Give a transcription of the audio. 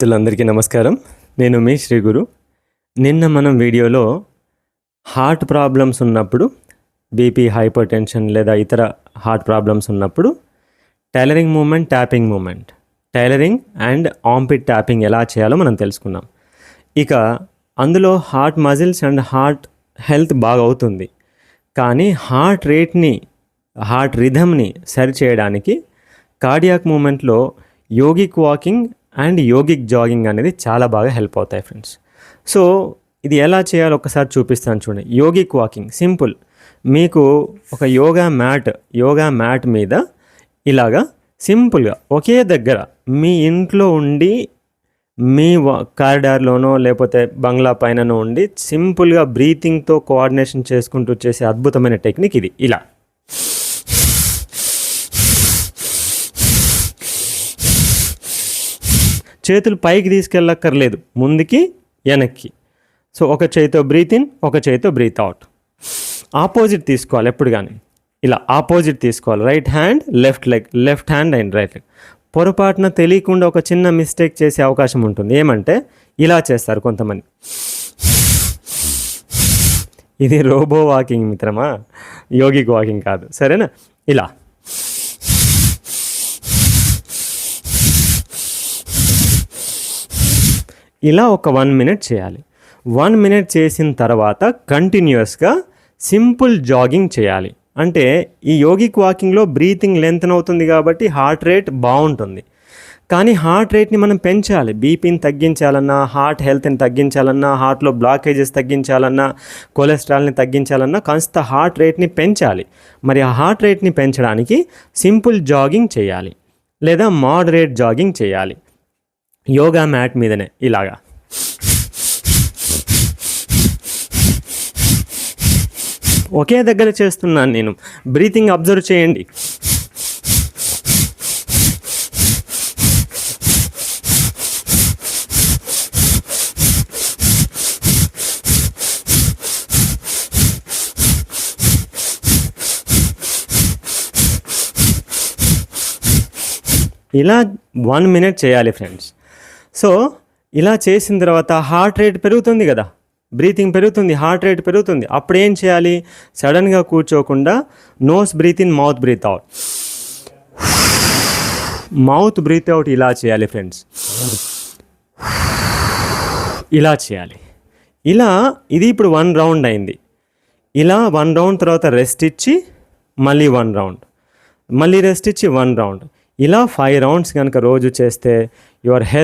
అందరికీ నమస్కారం. నేను మీ శ్రీ గురు. నిన్న మనం వీడియోలో హార్ట్ ప్రాబ్లమ్స్ ఉన్నప్పుడు, బీపీ, హైపర్ టెన్షన్ లేదా ఇతర హార్ట్ ప్రాబ్లమ్స్ ఉన్నప్పుడు tailoring movement, tapping movement, tailoring and armpit tapping ఎలా చేయాలో మనం తెలుసుకున్నాం. ఇక అందులో heart muscles and heart health బాగా అవుతుంది, కానీ హార్ట్ రేట్ని, హార్ట్ రిథమ్ని సరి చేయడానికి కార్డియాక్ మూమెంట్లో yogic walking and yogic jogging అనేది చాలా బాగా హెల్ప్ అవుతాయి ఫ్రెండ్స్. సో ఇది ఎలా చేయాలో ఒకసారి చూపిస్తాను చూడండి. Yogic walking simple. మీకు ఒక యోగా మ్యాట్ మీద ఇలాగా సింపుల్గా ఒకే దగ్గర మీ ఇంట్లో ఉండి, మీ కారిడార్లోనో లేకపోతే బంగ్లా పైననో ఉండి సింపుల్గా బ్రీతింగ్తో కోఆర్డినేషన్ చేసుకుంటూ చేసే అద్భుతమైన టెక్నిక్ ఇది. ఇలా చేతులు పైకి తీసుకెళ్ళక్కర్లేదు, ముందుకి వెనక్కి. సో ఒక చేతితో బ్రీత్ ఇన్, ఒక చేతితో బ్రీత్ అవుట్. ఆపోజిట్ తీసుకోవాలి ఎప్పుడు కానీ. ఇలా ఆపోజిట్ తీసుకోవాలి. Right hand left leg, left hand and right leg. పొరపాటున తెలియకుండా ఒక చిన్న మిస్టేక్ చేసే అవకాశం ఉంటుంది. ఏమంటే ఇలా చేస్తారు కొంతమంది. ఇది రోబో వాకింగ్ మిత్రమా, యోగిక్ వాకింగ్ కాదు, సరేనా? ఇలా ఇలా ఒక 1 minute చేయాలి. 1 minute చేసిన తర్వాత కంటిన్యూస్గా సింపుల్ జాగింగ్ చేయాలి. అంటే ఈ యోగిక్ వాకింగ్లో బ్రీతింగ్ లెంత్ అవుతుంది కాబట్టి హార్ట్ రేట్ బాగుంటుంది. కానీ హార్ట్ రేట్ని మనం పెంచాలి. బీపీని తగ్గించాలన్నా, హార్ట్ హెల్త్ని తగ్గించాలన్నా, హార్ట్లో బ్లాకేజెస్ తగ్గించాలన్నా, కొలెస్ట్రాల్ని తగ్గించాలన్నా కాస్త హార్ట్ రేట్ని పెంచాలి. మరి ఆ హార్ట్ రేట్ని పెంచడానికి సింపుల్ జాగింగ్ చేయాలి లేదా మోడరేట్ జాగింగ్ చేయాలి. యోగా మ్యాట్ మీదనే ఇలాగా. ఒకే దగ్గర చేస్తున్నాను నేను. బ్రీతింగ్ అబ్జర్వ్ చేయండి. ఇలా 1 minute చేయాలి ఫ్రెండ్స్. సో ఇలా చేసిన తర్వాత హార్ట్ రేట్ పెరుగుతుంది కదా, బ్రీతింగ్ పెరుగుతుంది, హార్ట్ రేట్ పెరుగుతుంది. అప్పుడు ఏం చేయాలి? సడన్గా కూర్చోకుండా nose breathe in, mouth breathe out. Mouth breathe out ఇలా చేయాలి ఫ్రెండ్స్. ఇలా చేయాలి. ఇలా ఇది ఇప్పుడు 1 round అయింది. ఇలా 1 round తర్వాత రెస్ట్ ఇచ్చి మళ్ళీ 1 round, మళ్ళీ రెస్ట్ ఇచ్చి 1 round. ఇలా 5 rounds కనుక రోజు చేస్తే యువర్ హెల్త్